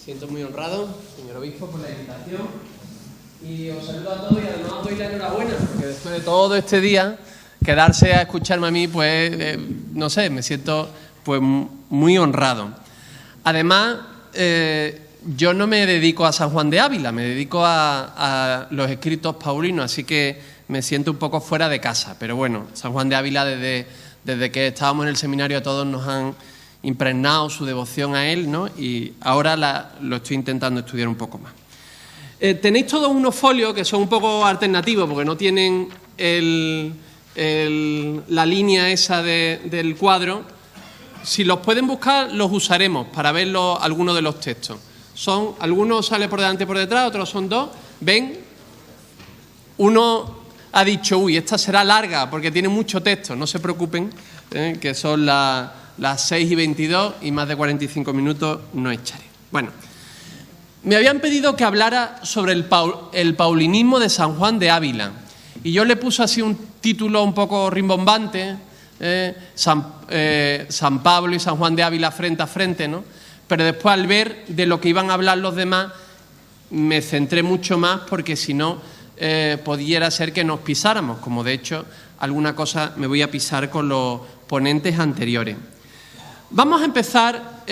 siento muy honrado, señor obispo, por la invitación y os saludo a todos y además os doy la enhorabuena porque después de todo este día quedarse a escucharme a mí, pues, no sé, me siento pues muy honrado. Además, yo no me dedico a San Juan de Ávila, me dedico a los escritos paulinos, así que me siento un poco fuera de casa. Pero bueno, San Juan de Ávila desde que estábamos en el seminario a todos nos han impregnado su devoción a él, ¿no? Y ahora lo estoy intentando estudiar un poco más. Tenéis todos unos folios que son un poco alternativos porque no tienen la línea esa del cuadro. Si los pueden buscar, los usaremos para ver algunos de los textos. Algunos sale por delante y por detrás, otros son dos. ¿Ven? Uno ha dicho, uy, esta será larga porque tiene mucho texto. No se preocupen, que son las 6:22 y más de 45 minutos no echaré. Bueno, me habían pedido que hablara sobre el paulinismo de San Juan de Ávila. Y yo le puse así un título un poco rimbombante, San Pablo y San Juan de Ávila frente a frente, ¿no? Pero después, al ver de lo que iban a hablar los demás, me centré mucho más porque si no, pudiera ser que nos pisáramos, como de hecho alguna cosa me voy a pisar con los ponentes anteriores. Vamos a empezar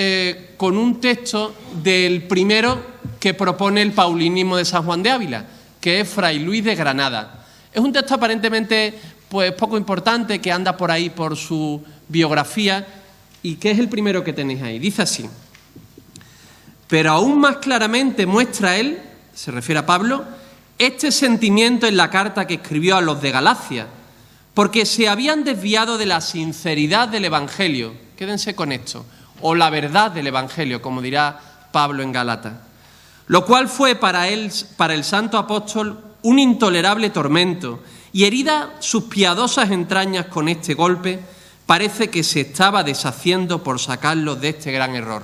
con un texto del primero que propone el paulinismo de San Juan de Ávila, que es Fray Luis de Granada. Es un texto aparentemente pues poco importante, que anda por ahí por su biografía y que es el primero que tenéis ahí. Dice así: pero aún más claramente muestra él, se refiere a Pablo, este sentimiento en la carta que escribió a los de Galacia, porque se habían desviado de la sinceridad del Evangelio. Quédense con esto, o la verdad del Evangelio, como dirá Pablo en Gálatas, lo cual fue para él, para el santo apóstol, un intolerable tormento, y heridas sus piadosas entrañas con este golpe, parece que se estaba deshaciendo por sacarlos de este gran error.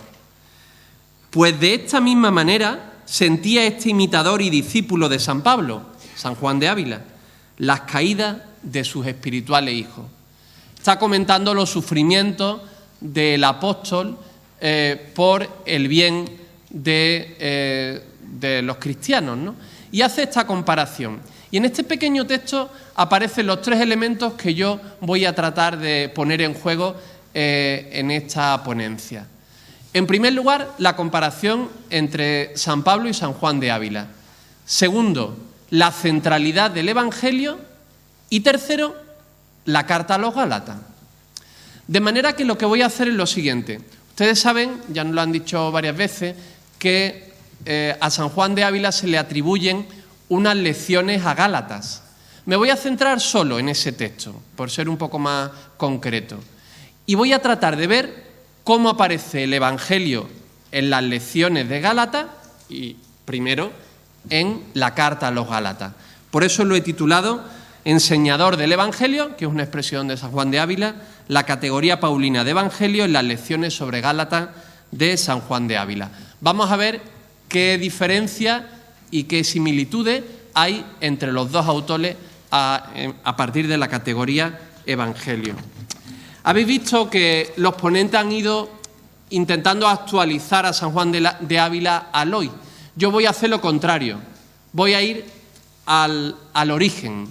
Pues de esta misma manera sentía este imitador y discípulo de San Pablo, San Juan de Ávila, las caídas de sus espirituales hijos. Está comentando los sufrimientos del apóstol por el bien de los cristianos, ¿no? Y hace esta comparación. Y en este pequeño texto aparecen los tres elementos que yo voy a tratar de poner en juego en esta ponencia. En primer lugar, la comparación entre San Pablo y San Juan de Ávila. Segundo, la centralidad del Evangelio. Y tercero, la carta a los Gálatas. De manera que lo que voy a hacer es lo siguiente. Ustedes saben, ya nos lo han dicho varias veces, que a San Juan de Ávila se le atribuyen unas lecciones a Gálatas. Me voy a centrar solo en ese texto, por ser un poco más concreto. Y voy a tratar de ver cómo aparece el Evangelio en las lecciones de Gálatas y, primero, en la carta a los Gálatas. Por eso lo he titulado Enseñador del Evangelio, que es una expresión de San Juan de Ávila, la categoría paulina de Evangelio en las lecciones sobre Gálatas de San Juan de Ávila. Vamos a ver qué diferencia y qué similitudes hay entre los dos autores a partir de la categoría Evangelio. Habéis visto que los ponentes han ido intentando actualizar a San Juan de Ávila al hoy. Yo voy a hacer lo contrario, voy a ir al origen.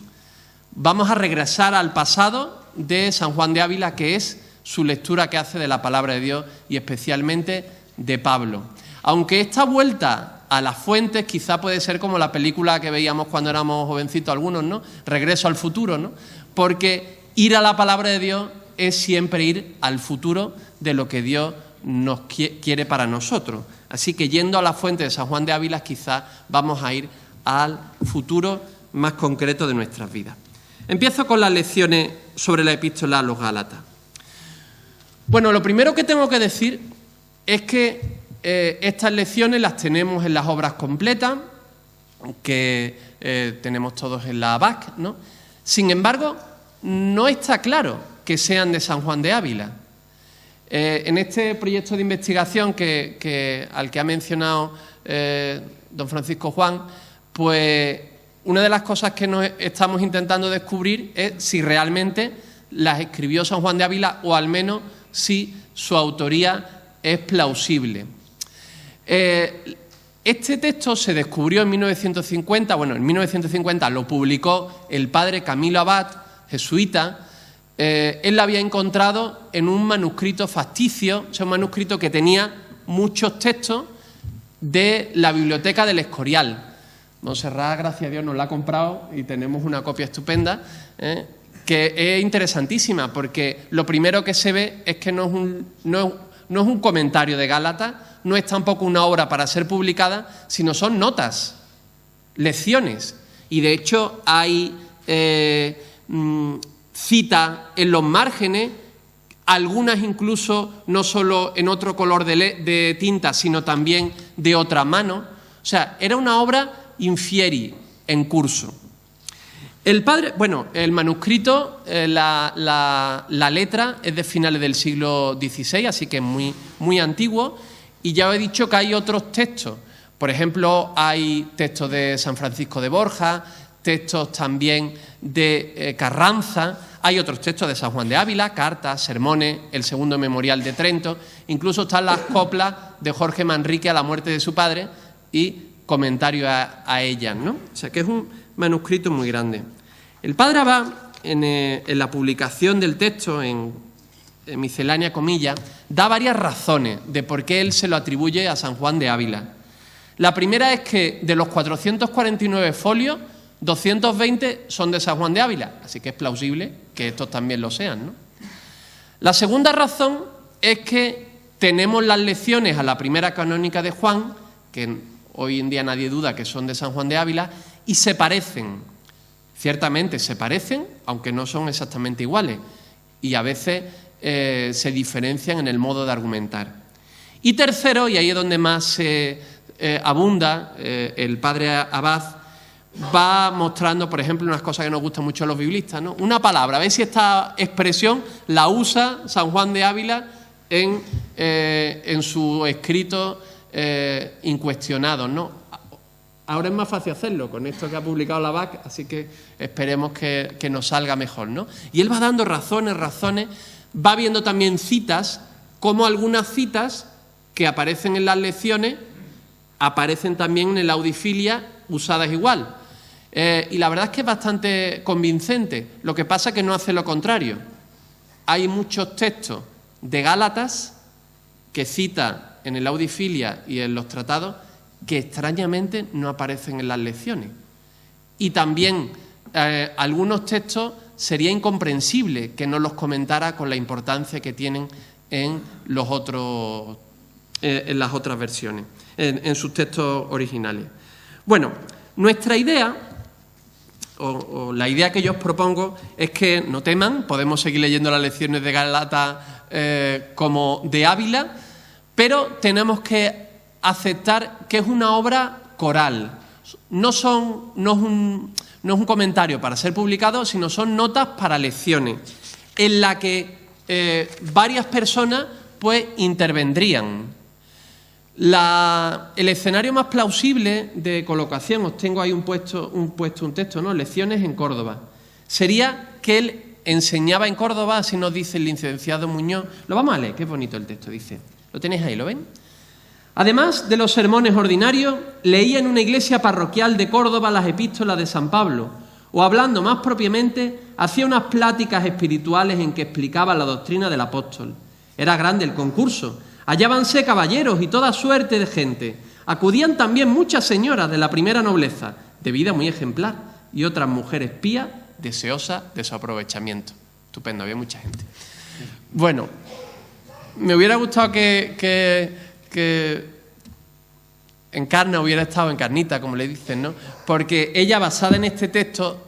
Vamos a regresar al pasado de San Juan de Ávila, que es su lectura que hace de la palabra de Dios y especialmente de Pablo. Aunque esta vuelta a las fuentes quizá puede ser como la película que veíamos cuando éramos jovencitos algunos, ¿no? Regreso al futuro, ¿no? Porque ir a la palabra de Dios es siempre ir al futuro de lo que Dios nos quiere para nosotros. Así que yendo a la fuente de San Juan de Ávila quizá vamos a ir al futuro más concreto de nuestras vidas. Empiezo con las lecciones sobre la epístola a los Gálatas. Bueno, lo primero que tengo que decir es que estas lecciones las tenemos en las obras completas, que tenemos todos en la ABAC, ¿no? Sin embargo, no está claro que sean de San Juan de Ávila. En este proyecto de investigación al que ha mencionado don Francisco Juan, pues una de las cosas que nos estamos intentando descubrir es si realmente las escribió San Juan de Ávila o al menos si su autoría es plausible. Este texto se descubrió en 1950, bueno, en 1950 lo publicó el padre Camilo Abad, jesuita. Él lo había encontrado en un manuscrito facticio, o sea, un manuscrito que tenía muchos textos de la biblioteca del Escorial. Montserrat, gracias a Dios, nos la ha comprado y tenemos una copia estupenda, que es interesantísima, porque lo primero que se ve es que no es un comentario de Gálatas, no es tampoco una obra para ser publicada, sino son notas, lecciones. Y de hecho hay citas en los márgenes, algunas incluso no solo en otro color de tinta, sino también de otra mano. O sea, era una obra infieri, en curso. El manuscrito, la letra es de finales del siglo XVI, así que es muy, muy antiguo. Y ya os he dicho que hay otros textos. Por ejemplo, hay textos de San Francisco de Borja, textos también de Carranza, hay otros textos de San Juan de Ávila, cartas, sermones, el segundo memorial de Trento, incluso están las coplas de Jorge Manrique a la muerte de su padre y comentarios a ellas, ¿no? O sea que es un manuscrito muy grande. El padre Abad, en la publicación del texto, en miscelánea comillas, da varias razones de por qué él se lo atribuye a San Juan de Ávila. La primera es que de los 449 folios, 220 son de San Juan de Ávila, así que es plausible que estos también lo sean, ¿no? La segunda razón es que tenemos las lecciones a la primera canónica de Juan, que hoy en día nadie duda que son de San Juan de Ávila, y se parecen, ciertamente se parecen, aunque no son exactamente iguales, y a veces se diferencian en el modo de argumentar. Y tercero, y ahí es donde más abunda el padre Abad, va mostrando, por ejemplo, unas cosas que nos gustan mucho a los biblistas, ¿no? Una palabra, a ver si esta expresión la usa San Juan de Ávila en su escrito incuestionados, ¿no? Ahora es más fácil hacerlo con esto que ha publicado la BAC, así que esperemos que nos salga mejor, ¿no? Y él va dando razones, va viendo también citas, como algunas citas que aparecen en las lecciones aparecen también en la audifilia usadas igual. Y la verdad es que es bastante convincente. Lo que pasa es que no hace lo contrario. Hay muchos textos de Gálatas que cita en el audifilia y en los tratados que extrañamente no aparecen en las lecciones. Y también algunos textos sería incomprensible que no los comentara con la importancia que tienen en los otros, en las otras versiones, en sus textos originales. Bueno, nuestra idea, o la idea que yo os propongo, es que no teman, podemos seguir leyendo las lecciones de Gálatas como de Ávila, pero tenemos que aceptar que es una obra coral. No es un comentario para ser publicado, sino son notas para lecciones, en la que varias personas pues intervendrían. El escenario más plausible de colocación, os tengo ahí un texto, ¿no? Lecciones en Córdoba. Sería que él enseñaba en Córdoba, así nos dice el licenciado Muñoz. Lo vamos a leer, qué bonito el texto, dice. ¿Lo tenéis ahí, lo ven? Además de los sermones ordinarios, leía en una iglesia parroquial de Córdoba las epístolas de San Pablo, o hablando más propiamente, hacía unas pláticas espirituales en que explicaba la doctrina del apóstol. Era grande el concurso, hallábanse caballeros y toda suerte de gente. Acudían también muchas señoras de la primera nobleza, de vida muy ejemplar, y otras mujeres pías, deseosas de su aprovechamiento. Estupendo, había mucha gente. Bueno, me hubiera gustado que Encarna hubiera estado Encarnita, como le dicen, ¿no? Porque ella, basada en este texto,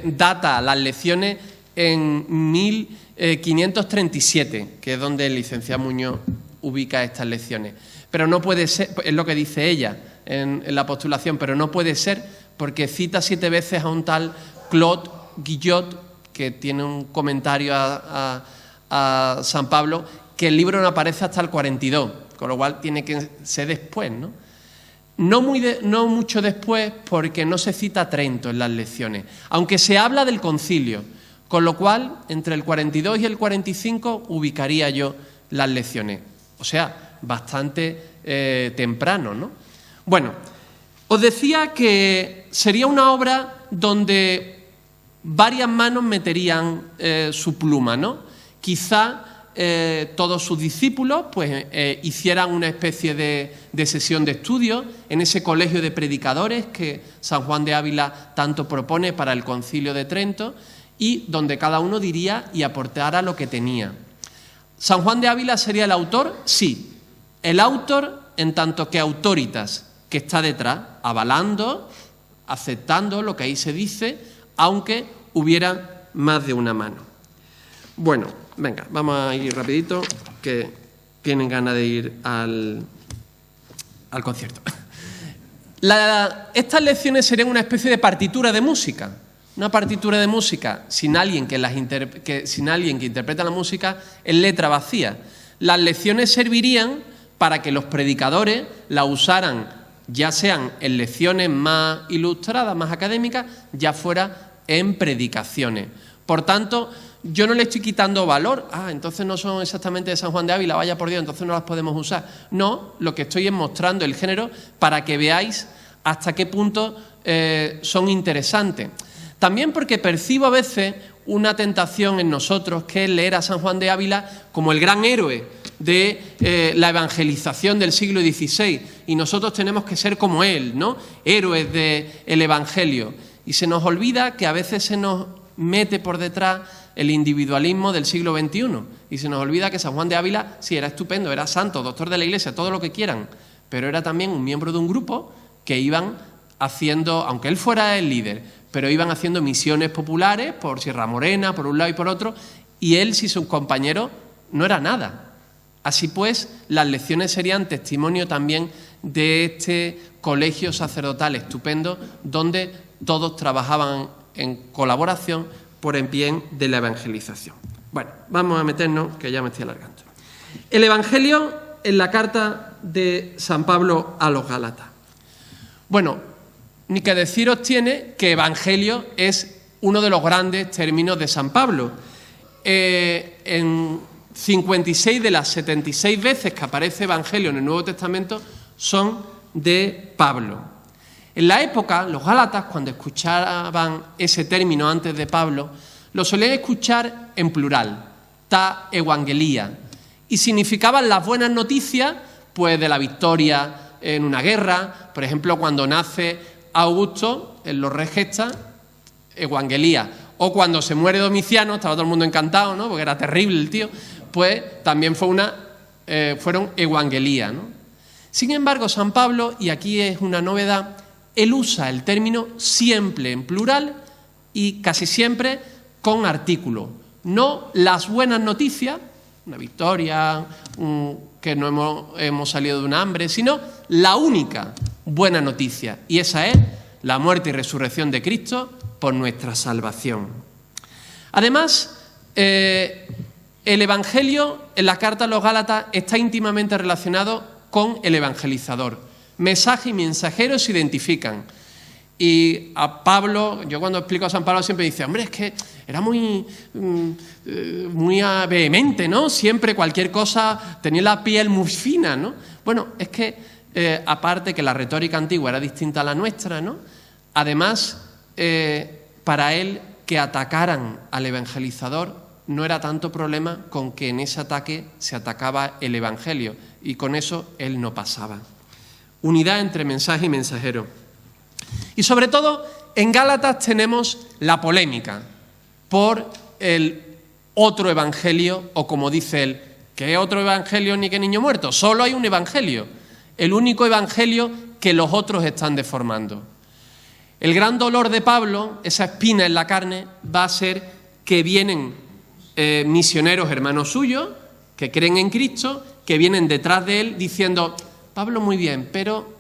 data las lecciones en 1537, que es donde el licenciado Muñoz ubica estas lecciones. Pero no puede ser, es lo que dice ella en la postulación, pero no puede ser porque cita 7 veces a un tal Claude Guillot, que tiene un comentario a San Pablo, que el libro no aparece hasta el 42, con lo cual tiene que ser después, ¿no? No mucho después, porque no se cita Trento en las lecciones, aunque se habla del concilio, con lo cual entre el 42 y el 45 ubicaría yo las lecciones. O sea, bastante temprano, ¿no? Bueno, os decía que sería una obra donde varias manos meterían su pluma, ¿no? Quizá todos sus discípulos pues, hicieran una especie de sesión de estudio en ese colegio de predicadores que San Juan de Ávila tanto propone para el Concilio de Trento y donde cada uno diría y aportara lo que tenía. ¿San Juan de Ávila sería el autor? Sí. El autor en tanto que autoritas, que está detrás, avalando, aceptando lo que ahí se dice, aunque hubiera más de una mano. Bueno, venga, vamos a ir rapidito, que tienen ganas de ir al concierto. Estas lecciones serían una especie de partitura de música. Una partitura de música sin alguien que interpreta la música en letra vacía. Las lecciones servirían para que los predicadores la usaran, ya sean en lecciones más ilustradas, más académicas, ya fuera en predicaciones. Por tanto, yo no le estoy quitando valor. Entonces no son exactamente de San Juan de Ávila, vaya por Dios, entonces no las podemos usar. No, lo que estoy es mostrando el género para que veáis hasta qué punto son interesantes. También porque percibo a veces una tentación en nosotros, que es leer a San Juan de Ávila como el gran héroe de la evangelización del siglo XVI, y nosotros tenemos que ser como él, ¿no? Héroes del Evangelio. Y se nos olvida que a veces se nos mete por detrás el individualismo del siglo XXI, y se nos olvida que San Juan de Ávila sí era estupendo, era santo, doctor de la Iglesia, todo lo que quieran, pero era también un miembro de un grupo que iban haciendo, aunque él fuera el líder, pero iban haciendo misiones populares por Sierra Morena, por un lado y por otro, y él, si sus compañeros, no era nada. Así pues, las lecciones serían testimonio también de este colegio sacerdotal estupendo, donde todos trabajaban en colaboración por el bien de la evangelización. Bueno, vamos a meternos, que ya me estoy alargando. El Evangelio en la carta de San Pablo a los Gálatas. Bueno, ni que deciros tiene que evangelio es uno de los grandes términos de San Pablo. En 56 de las 76 veces que aparece evangelio en el Nuevo Testamento son de Pablo. En la época, los gálatas, cuando escuchaban ese término antes de Pablo, lo solían escuchar en plural, ta evangelia, y significaban las buenas noticias pues, de la victoria en una guerra. Por ejemplo, cuando nace Augusto, en los Regestas, evangelía. O cuando se muere Domiciano, estaba todo el mundo encantado, ¿no? Porque era terrible el tío, pues también fueron evangelía, ¿no? Sin embargo, San Pablo, y aquí es una novedad, él usa el término siempre en plural y casi siempre con artículo. No las buenas noticias, una victoria, que no hemos salido de un hambre, sino la única buena noticia, y esa es la muerte y resurrección de Cristo por nuestra salvación. Además, el Evangelio en la carta a los Gálatas está íntimamente relacionado con el evangelizador. Mensaje y mensajero se identifican. Y a Pablo, yo cuando explico a San Pablo siempre dice, hombre, es que era muy vehemente, ¿no? Siempre cualquier cosa tenía la piel muy fina, ¿no? Bueno, es que aparte que la retórica antigua era distinta a la nuestra, ¿no? Además, para él que atacaran al evangelizador no era tanto problema con que en ese ataque se atacaba el evangelio, y con eso él no pasaba. Unidad entre mensaje y mensajero. Y sobre todo, en Gálatas tenemos la polémica por el otro evangelio, o como dice él, ¿qué otro evangelio ni qué niño muerto? Solo hay un evangelio, el único evangelio que los otros están deformando. El gran dolor de Pablo, esa espina en la carne, va a ser que vienen misioneros hermanos suyos, que creen en Cristo, que vienen detrás de él diciendo, Pablo muy bien, pero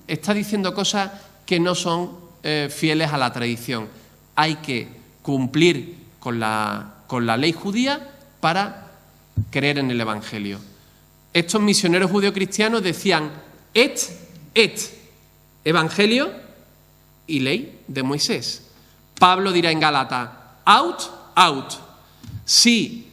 está diciendo cosas que no son fieles a la tradición. Hay que cumplir con la ley judía para creer en el Evangelio. Estos misioneros judeocristianos decían et, Evangelio y ley de Moisés. Pablo dirá en Gálatas, out. Si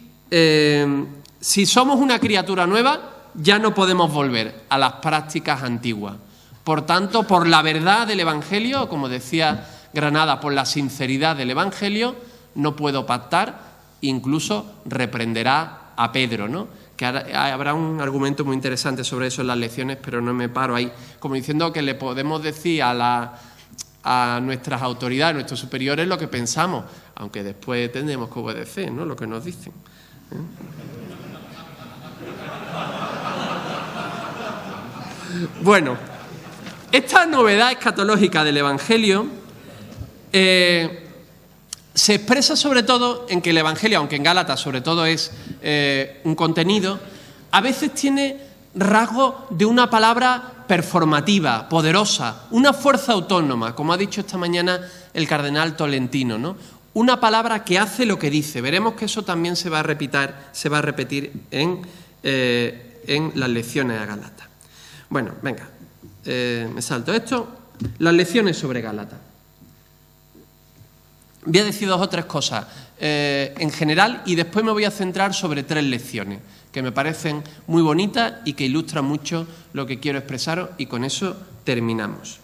somos una criatura nueva, ya no podemos volver a las prácticas antiguas. Por tanto, por la verdad del Evangelio, como decía Granada, por la sinceridad del Evangelio, no puedo pactar, incluso reprenderá a Pedro, ¿no? Que habrá un argumento muy interesante sobre eso en las lecciones, pero no me paro ahí. Como diciendo que le podemos decir a nuestras autoridades, a nuestros superiores, lo que pensamos, aunque después tendremos que obedecer, ¿no?, lo que nos dicen. Bueno, esta novedad escatológica del Evangelio se expresa sobre todo en que el Evangelio, aunque en Gálatas sobre todo es un contenido, a veces tiene rasgos de una palabra performativa, poderosa, una fuerza autónoma, como ha dicho esta mañana el cardenal Tolentino, ¿no? Una palabra que hace lo que dice. Veremos que eso también se va a repetir en las lecciones a Gálatas. Bueno, venga, me salto esto. Las lecciones sobre Gálatas. Voy a decir 2 o 3 cosas en general y después me voy a centrar sobre 3 lecciones que me parecen muy bonitas y que ilustran mucho lo que quiero expresaros, y con eso terminamos.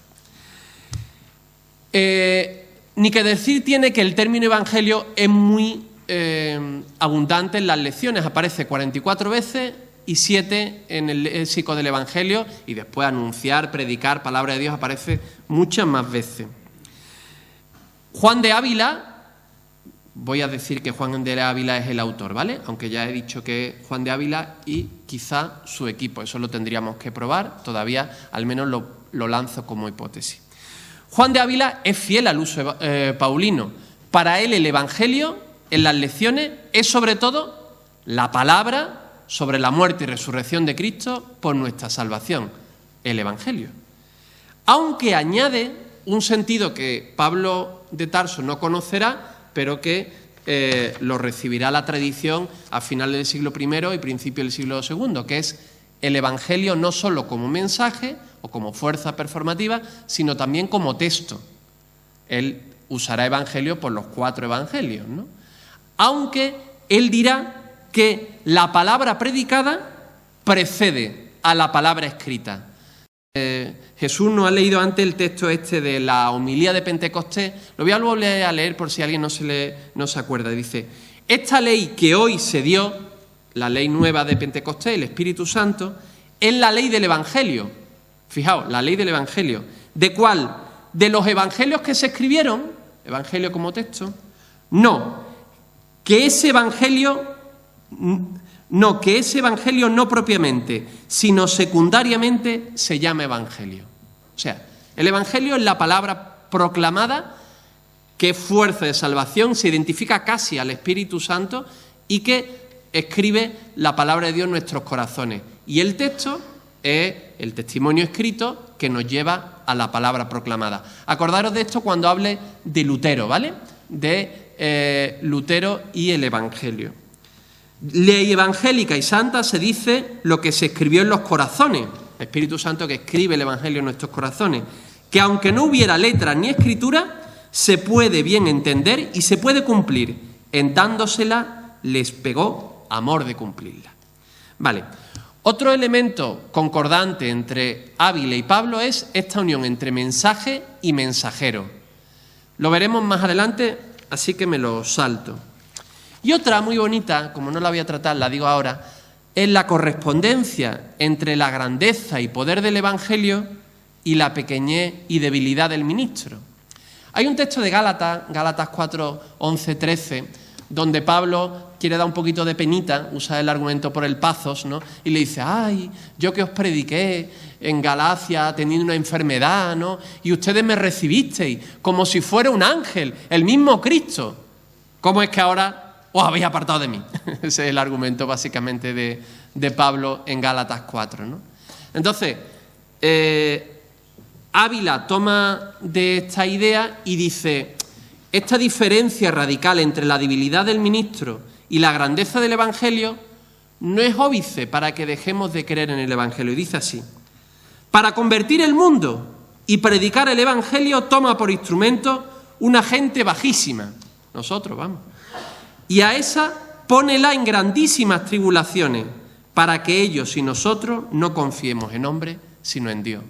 Ni que decir tiene que el término evangelio es muy abundante en las lecciones, aparece 44 veces y 7 en el léxico del evangelio, y después anunciar, predicar, palabra de Dios aparece muchas más veces. Juan de Ávila, voy a decir que Juan de Ávila es el autor, ¿vale? Aunque ya he dicho que Juan de Ávila y quizá su equipo, eso lo tendríamos que probar, todavía al menos lo lanzo como hipótesis. Juan de Ávila es fiel al uso paulino. Para él el evangelio en las lecciones es sobre todo la palabra sobre la muerte y resurrección de Cristo por nuestra salvación, el evangelio. Aunque añade un sentido que Pablo de Tarso no conocerá, pero que lo recibirá la tradición a finales del siglo I y principio del siglo II, que es el evangelio no solo como mensaje o como fuerza performativa, sino también como texto. Él usará evangelio por los 4 evangelios, ¿no? Aunque él dirá que la palabra predicada precede a la palabra escrita. Jesús nos ha leído antes el texto este de la homilía de Pentecostés. Lo voy a volver a leer por si alguien no se acuerda. Dice: esta ley que hoy se dio, la ley nueva de Pentecostés, el Espíritu Santo, es la ley del Evangelio. Fijaos, la ley del Evangelio. ¿De cuál? ¿De los evangelios que se escribieron? ¿Evangelio como texto? No. Que ese evangelio no propiamente, sino secundariamente se llama evangelio. O sea, el evangelio es la palabra proclamada que es fuerza de salvación, se identifica casi al Espíritu Santo y que escribe la palabra de Dios en nuestros corazones. Y el texto es el testimonio escrito que nos lleva a la palabra proclamada. Acordaros de esto cuando hable de Lutero, ¿vale? De Lutero y el evangelio. Ley evangélica y santa se dice lo que se escribió en los corazones, el Espíritu Santo que escribe el evangelio en nuestros corazones, que aunque no hubiera letra ni escritura, se puede bien entender y se puede cumplir. En dándosela les pegó amor de cumplirla. Vale. Otro elemento concordante entre Ávila y Pablo es esta unión entre mensaje y mensajero. Lo veremos más adelante, así que me lo salto. Y otra muy bonita, como no la voy a tratar, la digo ahora, es la correspondencia entre la grandeza y poder del Evangelio y la pequeñez y debilidad del ministro. Hay un texto de Gálatas 4, 11, 13, donde Pablo quiere dar un poquito de penita, usa el argumento por el pathos, ¿no? Y le dice: ay, yo que os prediqué en Galacia teniendo una enfermedad, ¿no? Y ustedes me recibisteis como si fuera un ángel, el mismo Cristo. ¿Cómo es que ahora os habéis apartado de mí? Ese es el argumento básicamente de Pablo en Gálatas 4, ¿no? Entonces, Ávila toma de esta idea y dice: esta diferencia radical entre la debilidad del ministro y la grandeza del evangelio no es óbice para que dejemos de creer en el evangelio. Y dice así: para convertir el mundo y predicar el evangelio toma por instrumento una gente bajísima, nosotros, vamos, y a esa pónela en grandísimas tribulaciones, para que ellos y nosotros no confiemos en hombres, sino en Dios.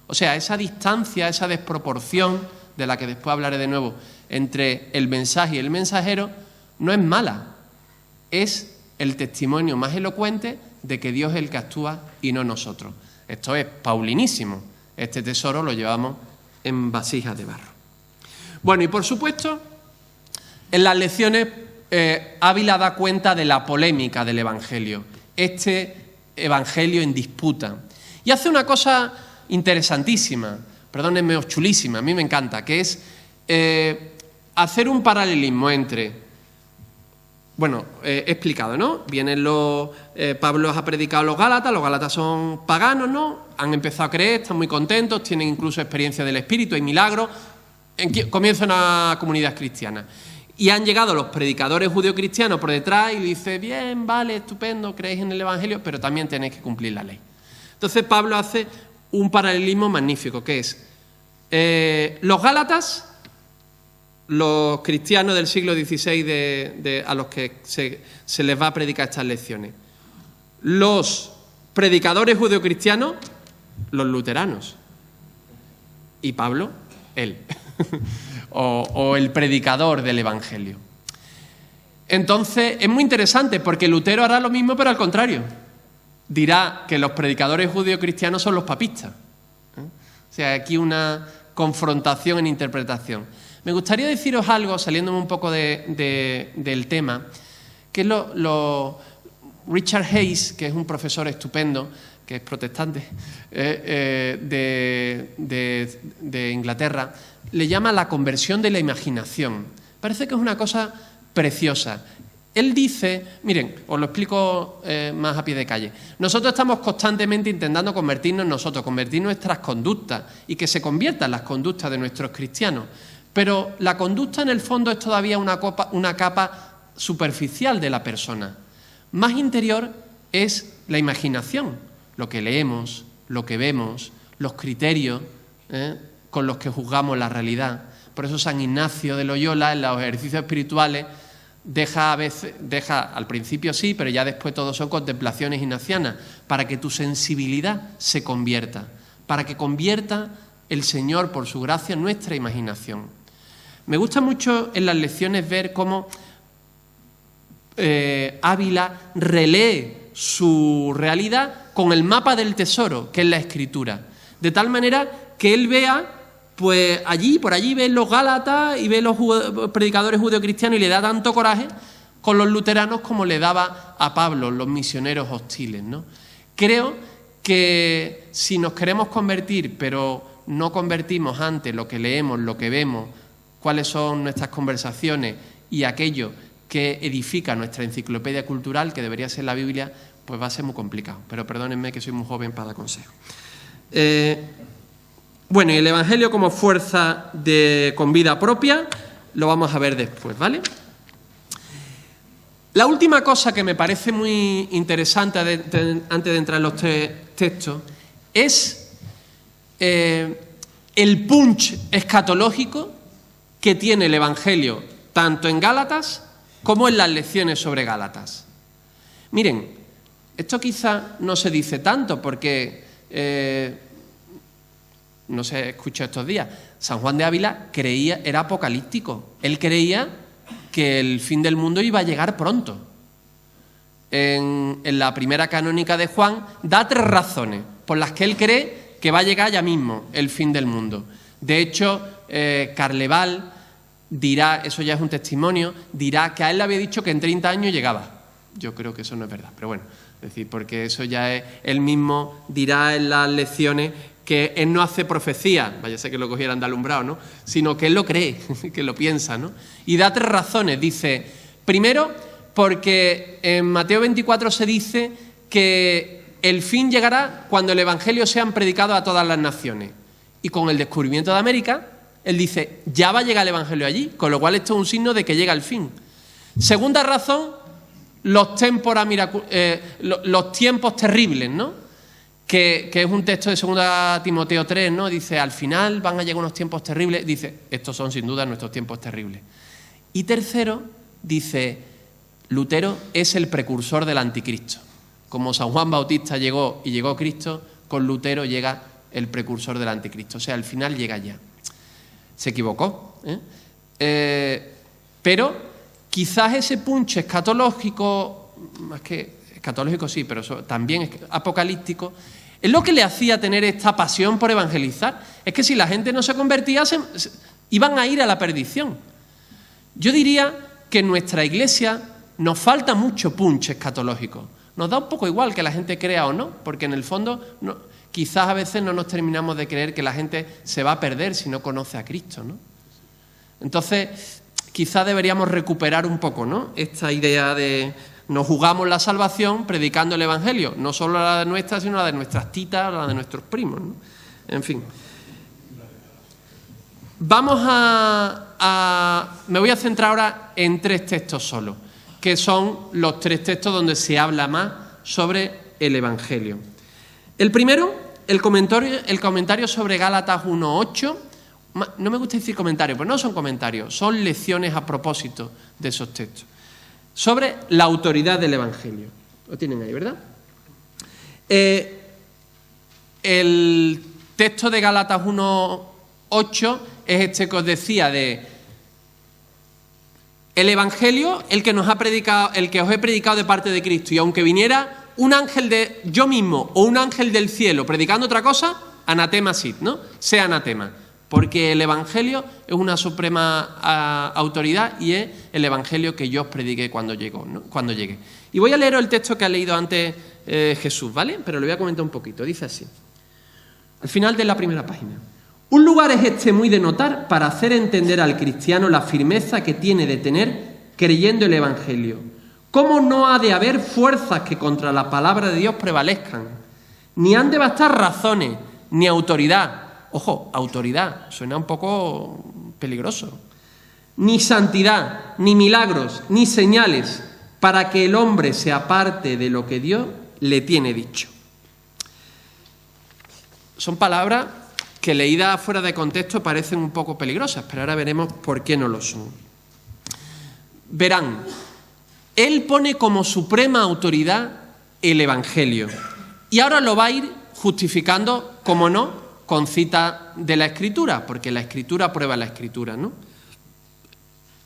O sea, esa distancia, esa desproporción, de la que después hablaré de nuevo, entre el mensaje y el mensajero, no es mala, es el testimonio más elocuente de que Dios es el que actúa y no nosotros. Esto es paulinísimo. Este tesoro lo llevamos en vasijas de barro. Bueno, y por supuesto, en las lecciones Ávila da cuenta de la polémica del Evangelio, este Evangelio en disputa. Y hace una cosa interesantísima, perdónenme, chulísima, a mí me encanta, que es hacer un paralelismo entre, bueno, he explicado, ¿no? Pablo ha predicado a los Gálatas son paganos, ¿no? Han empezado a creer, están muy contentos, tienen incluso experiencia del Espíritu, hay milagros, comienza una comunidad cristiana. Y han llegado los predicadores judeocristianos por detrás y le dicen, bien, vale, estupendo, creéis en el Evangelio, pero también tenéis que cumplir la ley. Entonces Pablo hace un paralelismo magnífico, que es los Gálatas, los cristianos del siglo XVI a los que se les va a predicar estas lecciones. Los predicadores judeocristianos, los luteranos. Y Pablo, él. o el predicador del Evangelio. Entonces, es muy interesante porque Lutero hará lo mismo, pero al contrario. Dirá que los predicadores judeocristianos son los papistas. O sea, aquí una confrontación en interpretación. Me gustaría deciros algo, saliéndome un poco del tema, que es Richard Hayes, que es un profesor estupendo, que es protestante, de Inglaterra, le llama la conversión de la imaginación. Parece que es una cosa preciosa. Él dice, miren, os lo explico más a pie de calle. Nosotros estamos constantemente intentando convertir nuestras conductas y que se conviertan las conductas de nuestros cristianos. Pero la conducta en el fondo es todavía una capa superficial de la persona. Más interior es la imaginación, lo que leemos, lo que vemos, los criterios con los que juzgamos la realidad. Por eso San Ignacio de Loyola, en los ejercicios espirituales, deja al principio sí, pero ya después todo son contemplaciones ignacianas, para que tu sensibilidad se convierta, para que convierta el Señor, por su gracia, nuestra imaginación. Me gusta mucho en las lecciones ver cómo Ávila relee su realidad con el mapa del tesoro, que es la Escritura, de tal manera que él vea, pues por allí ve los Gálatas y ve los predicadores judeocristianos y le da tanto coraje con los luteranos como le daba a Pablo, los misioneros hostiles, ¿no? Creo que si nos queremos convertir, pero no convertimos antes lo que leemos, lo que vemos, cuáles son nuestras conversaciones y aquello que edifica nuestra enciclopedia cultural, que debería ser la Biblia, pues va a ser muy complicado. Pero perdónenme que soy muy joven para dar consejos. Bueno, y el Evangelio como fuerza con vida propia lo vamos a ver después, ¿vale? La última cosa que me parece muy interesante antes de entrar en los textos es el punch escatológico que tiene el Evangelio tanto en Gálatas como en las lecciones sobre Gálatas. Miren, esto quizá no se dice tanto porque no se escucha estos días. San Juan de Ávila era apocalíptico. Él creía que el fin del mundo iba a llegar pronto. En la primera canónica de Juan da 3 razones por las que él cree que va a llegar ya mismo el fin del mundo. De hecho, Carleval dirá, eso ya es un testimonio, dirá que a él le había dicho que en 30 años llegaba. Yo creo que eso no es verdad, pero bueno, es decir, porque eso ya es, él mismo dirá en las lecciones que él no hace profecía, vaya a ser que lo cogieran de alumbrado, ¿no? Sino que él lo cree, que lo piensa, ¿no? Y da 3 razones. Dice, primero, porque en Mateo 24 se dice que el fin llegará cuando el Evangelio sea predicado a todas las naciones. Y con el descubrimiento de América, él dice, ya va a llegar el Evangelio allí, con lo cual esto es un signo de que llega el fin. Segunda razón, los tiempos terribles, ¿no? Que es un texto de 2 Timoteo 3, ¿no? Dice, al final van a llegar unos tiempos terribles. Dice, estos son sin duda nuestros tiempos terribles. Y tercero, dice, Lutero es el precursor del anticristo. como San Juan Bautista llegó y llegó Cristo, con Lutero llega el precursor del anticristo. O sea, al final llega ya. Se equivocó, pero quizás ese punch escatológico, más que escatológico sí, pero también apocalíptico, es lo que le hacía tener esta pasión por evangelizar. Es que si la gente no se convertía, iban a ir a la perdición. Yo diría que en nuestra iglesia nos falta mucho punch escatológico. Nos da un poco igual que la gente crea o no, porque en el fondo quizás a veces no nos terminamos de creer que la gente se va a perder si no conoce a Cristo, ¿no? Entonces, quizás deberíamos recuperar un poco, ¿no?, esta idea de nos jugamos la salvación predicando el Evangelio, no solo la de nuestra, sino la de nuestras titas, la de nuestros primos, ¿no? En fin. Me voy a centrar ahora en 3 textos solo, que son los 3 textos donde se habla más sobre el Evangelio. El primero, el comentario sobre Gálatas 1:8. No me gusta decir comentarios, pero no son comentarios, son lecciones a propósito de esos textos. Sobre la autoridad del Evangelio. Lo tienen ahí, ¿verdad? El texto de Gálatas 1:8 es este que os decía de el Evangelio, el que os he predicado de parte de Cristo, y aunque viniera un ángel de yo mismo o un ángel del cielo predicando otra cosa, anatema sit, ¿no? Sea anatema. Porque el Evangelio es una suprema autoridad y es el Evangelio que yo os prediqué cuando llegué. Y voy a leer el texto que ha leído antes Jesús, ¿vale? Pero lo voy a comentar un poquito. Dice así, al final de la primera página. Un lugar es este muy de notar para hacer entender al cristiano la firmeza que tiene de tener creyendo el Evangelio. ¿Cómo no ha de haber fuerzas que contra la palabra de Dios prevalezcan? Ni han de bastar razones, ni autoridad. Ojo, autoridad, suena un poco peligroso. Ni santidad, ni milagros, ni señales, para que el hombre se aparte de lo que Dios le tiene dicho. Son palabras que leídas fuera de contexto parecen un poco peligrosas, pero ahora veremos por qué no lo son. Verán, él pone como suprema autoridad el Evangelio y ahora lo va a ir justificando, como no, con cita de la Escritura, porque la Escritura prueba la Escritura, ¿no?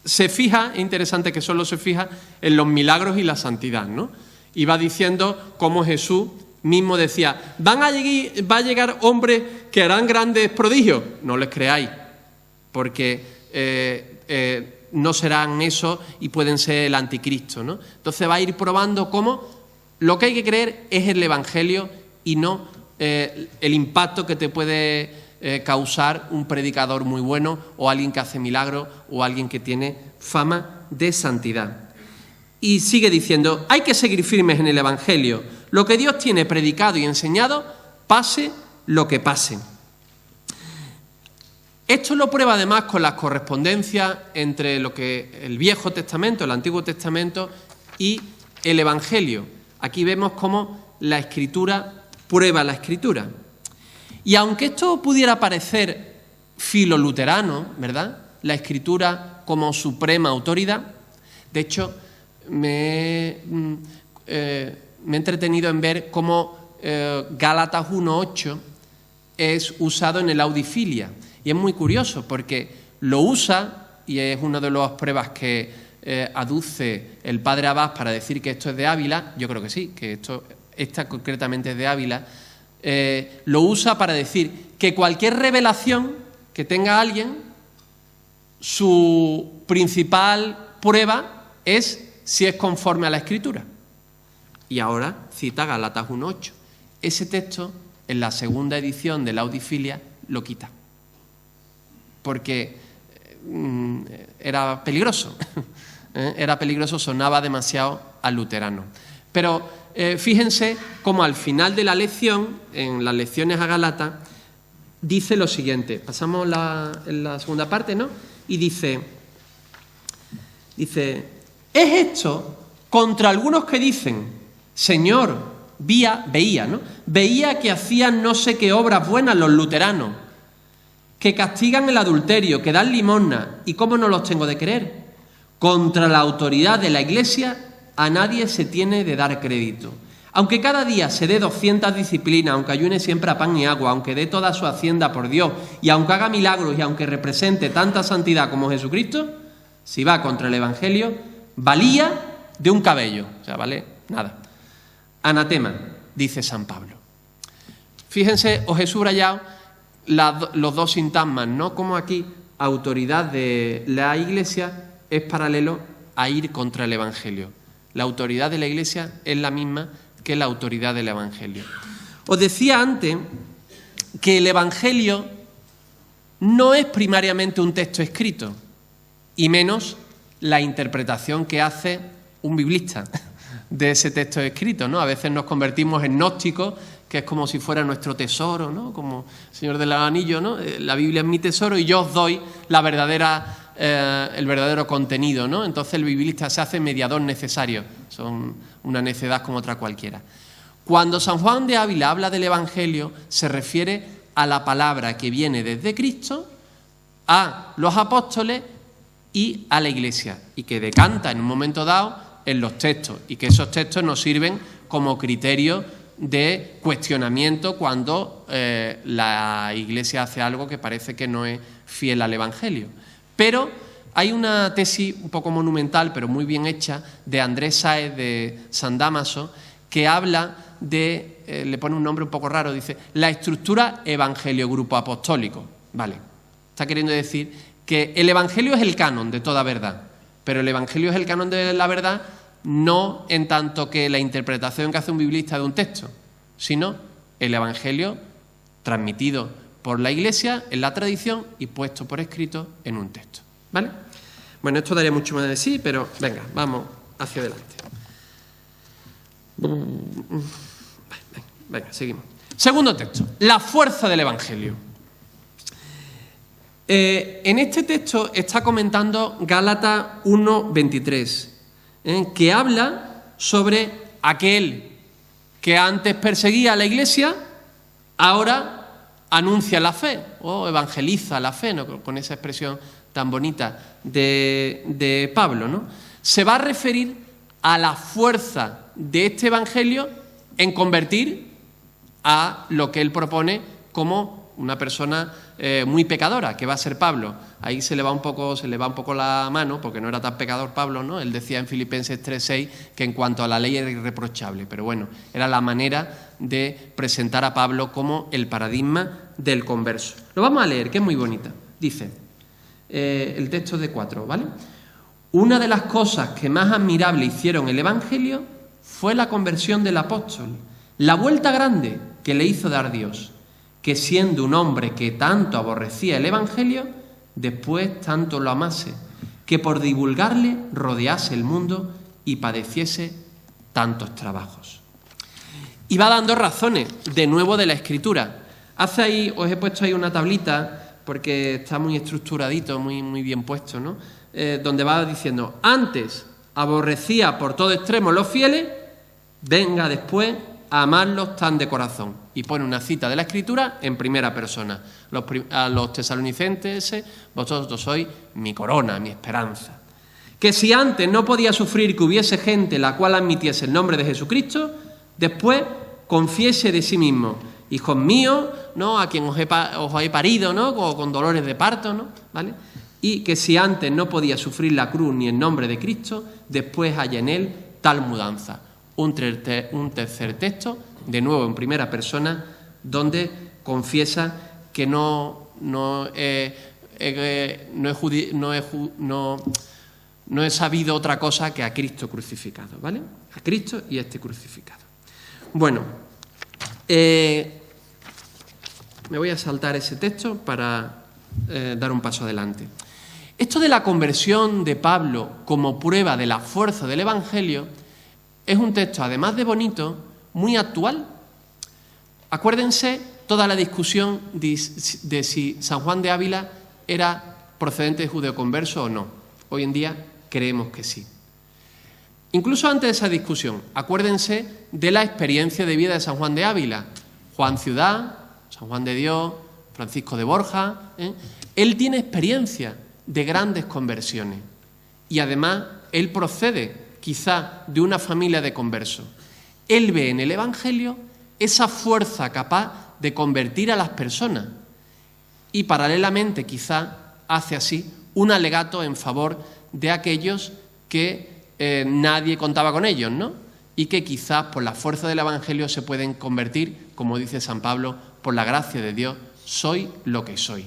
Se fija, es interesante que solo se fija en los milagros y la santidad, ¿no? Y va diciendo cómo Jesús mismo decía, va a llegar hombres que harán grandes prodigios, no les creáis, porque no serán eso y pueden ser el anticristo, ¿no? Entonces va a ir probando cómo lo que hay que creer es el Evangelio y no el impacto que te puede causar un predicador muy bueno o alguien que hace milagros o alguien que tiene fama de santidad. Y sigue diciendo, hay que seguir firmes en el Evangelio, lo que Dios tiene predicado y enseñado, pase lo que pase. Esto lo prueba además con las correspondencias entre lo que el Viejo Testamento, el Antiguo Testamento y el Evangelio. Aquí vemos cómo la Escritura prueba la Escritura. Y aunque esto pudiera parecer filoluterano, ¿verdad?, la Escritura como suprema autoridad, de hecho me he entretenido en ver cómo Gálatas 1:8 es usado en el Audifilia. Y es muy curioso porque lo usa, y es una de las pruebas que aduce el padre Abad para decir que esto es de Ávila. Yo creo que sí, que esta concretamente es de Ávila. Lo usa para decir que cualquier revelación que tenga alguien, su principal prueba es si es conforme a la Escritura. Y ahora cita Gálatas 1:8. Ese texto, en la segunda edición de la Audifilia, lo quita. Porque era peligroso. Era peligroso, sonaba demasiado al luterano. Pero fíjense cómo al final de la lección, en las lecciones a Gálatas, dice lo siguiente. Pasamos en la segunda parte, ¿no? Y dice, es esto contra algunos que dicen, Señor, veía, ¿no? Veía que hacían no sé qué obras buenas los luteranos, que castigan el adulterio, que dan limosna, ¿y cómo no los tengo de creer? Contra la autoridad de la Iglesia a nadie se tiene de dar crédito. Aunque cada día se dé 200 disciplinas, aunque ayune siempre a pan y agua, aunque dé toda su hacienda por Dios, y aunque haga milagros y aunque represente tanta santidad como Jesucristo, si va contra el Evangelio, valía de un cabello. O sea, vale nada. Anatema, dice San Pablo. Fíjense, os he subrayado los dos sintagmas, ¿no? Como aquí, autoridad de la Iglesia es paralelo a ir contra el Evangelio. La autoridad de la Iglesia es la misma que la autoridad del Evangelio. Os decía antes que el Evangelio no es primariamente un texto escrito, y menos la interpretación que hace un biblista de ese texto escrito, ¿no? A veces nos convertimos en gnósticos, que es como si fuera nuestro tesoro, ¿no? Como Señor del Anillo, ¿no? La Biblia es mi tesoro y yo os doy el verdadero contenido, ¿no? Entonces el biblista se hace mediador necesario. Son una necedad como otra cualquiera. Cuando San Juan de Ávila habla del Evangelio, se refiere a la palabra que viene desde Cristo a los apóstoles y a la Iglesia, y que decanta en un momento dado en los textos, y que esos textos nos sirven como criterio de cuestionamiento cuando la Iglesia hace algo que parece que no es fiel al Evangelio. Pero hay una tesis un poco monumental, pero muy bien hecha, de Andrés Sáez de San Dámaso, que habla de, le pone un nombre un poco raro, dice, la estructura evangelio-grupo apostólico. Vale, está queriendo decir que el Evangelio es el canon de toda verdad, pero el Evangelio es el canon de la verdad no en tanto que la interpretación que hace un biblista de un texto, sino el Evangelio transmitido por la Iglesia en la tradición y puesto por escrito en un texto. ¿Vale? Bueno, esto daría mucho más de sí, pero venga, vamos hacia adelante. Venga, seguimos. Segundo texto, la fuerza del Evangelio. En este texto está comentando Gálatas 1:23, que habla sobre aquel que antes perseguía a la Iglesia, ahora anuncia la fe o evangeliza la fe, ¿no? Con esa expresión tan bonita de Pablo, ¿no? Se va a referir a la fuerza de este Evangelio en convertir a lo que él propone como una persona muy pecadora, que va a ser Pablo. Ahí se le va un poco la mano, porque no era tan pecador Pablo, ¿no? Él decía en Filipenses 3:6 que en cuanto a la ley era irreprochable, pero bueno, era la manera de presentar a Pablo como el paradigma del converso. Lo vamos a leer, que es muy bonita. Dice, el texto de 4, ¿vale? Una de las cosas que más admirable hicieron el Evangelio fue la conversión del apóstol, la vuelta grande que le hizo dar Dios, que siendo un hombre que tanto aborrecía el Evangelio, después tanto lo amase, que por divulgarle rodease el mundo y padeciese tantos trabajos. Y va dando razones, de nuevo, de la Escritura. Os he puesto ahí una tablita, porque está muy estructuradito, muy bien puesto, ¿no? Donde va diciendo, antes aborrecía por todo extremo los fieles, venga después a amarlos tan de corazón. Y pone una cita de la Escritura en primera persona. A los tesalonicenses, vosotros sois mi corona, mi esperanza. Que si antes no podía sufrir que hubiese gente la cual admitiese el nombre de Jesucristo, después confiese de sí mismo, hijos míos, ¿no? A quien os he parido, ¿no? Con dolores de parto, ¿no? ¿Vale? Y que si antes no podía sufrir la cruz ni el nombre de Cristo, después haya en él tal mudanza. Un tercer texto, de nuevo en primera persona, donde confiesa que no he sabido otra cosa que a Cristo crucificado, ¿vale? A Cristo y este crucificado. Bueno, me voy a saltar ese texto para dar un paso adelante. Esto de la conversión de Pablo como prueba de la fuerza del Evangelio es un texto, además de bonito, muy actual. Acuérdense toda la discusión de si San Juan de Ávila era procedente de judeoconverso o no. Hoy en día creemos que sí. Incluso antes de esa discusión, acuérdense de la experiencia de vida de San Juan de Ávila. Juan Ciudad, San Juan de Dios, Francisco de Borja. Él tiene experiencia de grandes conversiones y además él procede quizá de una familia de conversos. Él ve en el Evangelio esa fuerza capaz de convertir a las personas y paralelamente quizá hace así un alegato en favor de aquellos que nadie contaba con ellos, ¿no? Y que quizás por la fuerza del Evangelio se pueden convertir, como dice San Pablo, por la gracia de Dios, soy lo que soy.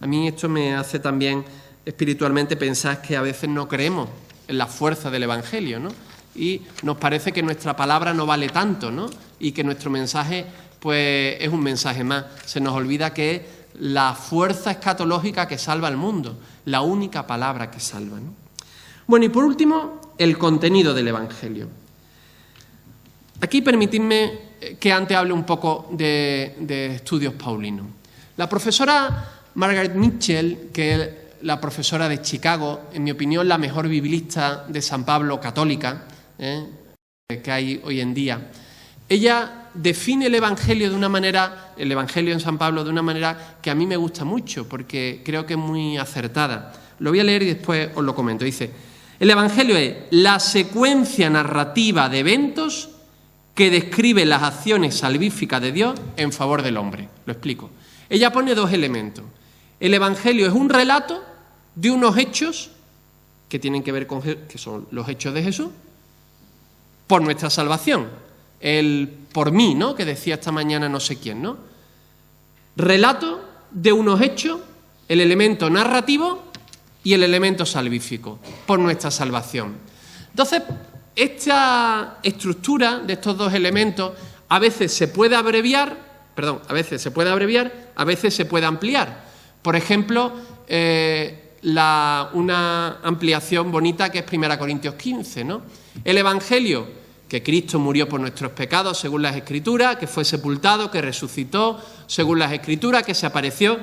A mí esto me hace también espiritualmente pensar que a veces no creemos en la fuerza del Evangelio, ¿no? Y nos parece que nuestra palabra no vale tanto, ¿no? Y que nuestro mensaje, pues, es un mensaje más. Se nos olvida que es la fuerza escatológica que salva al mundo, la única palabra que salva, ¿no? Bueno, y por último, el contenido del Evangelio. Aquí permitidme que antes hable un poco de estudios paulinos. La profesora Margaret Mitchell, que es la profesora de Chicago, en mi opinión la mejor biblista de San Pablo católica que hay hoy en día, ella define el Evangelio de una manera, el Evangelio en San Pablo, de una manera que a mí me gusta mucho, porque creo que es muy acertada. Lo voy a leer y después os lo comento. Dice: el Evangelio es la secuencia narrativa de eventos que describe las acciones salvíficas de Dios en favor del hombre. Lo explico. Ella pone dos elementos. El Evangelio es un relato de unos hechos que tienen que ver con que son los hechos de Jesús por nuestra salvación. El por mí, ¿no? Que decía esta mañana no sé quién, ¿no? Relato de unos hechos, el elemento narrativo y el elemento salvífico por nuestra salvación. Entonces, esta estructura de estos dos elementos a veces se puede abreviar, a veces se puede ampliar. Por ejemplo, una ampliación bonita que es 1 Corintios 15, ¿no? El Evangelio, que Cristo murió por nuestros pecados según las Escrituras, que fue sepultado, que resucitó según las Escrituras, que se apareció,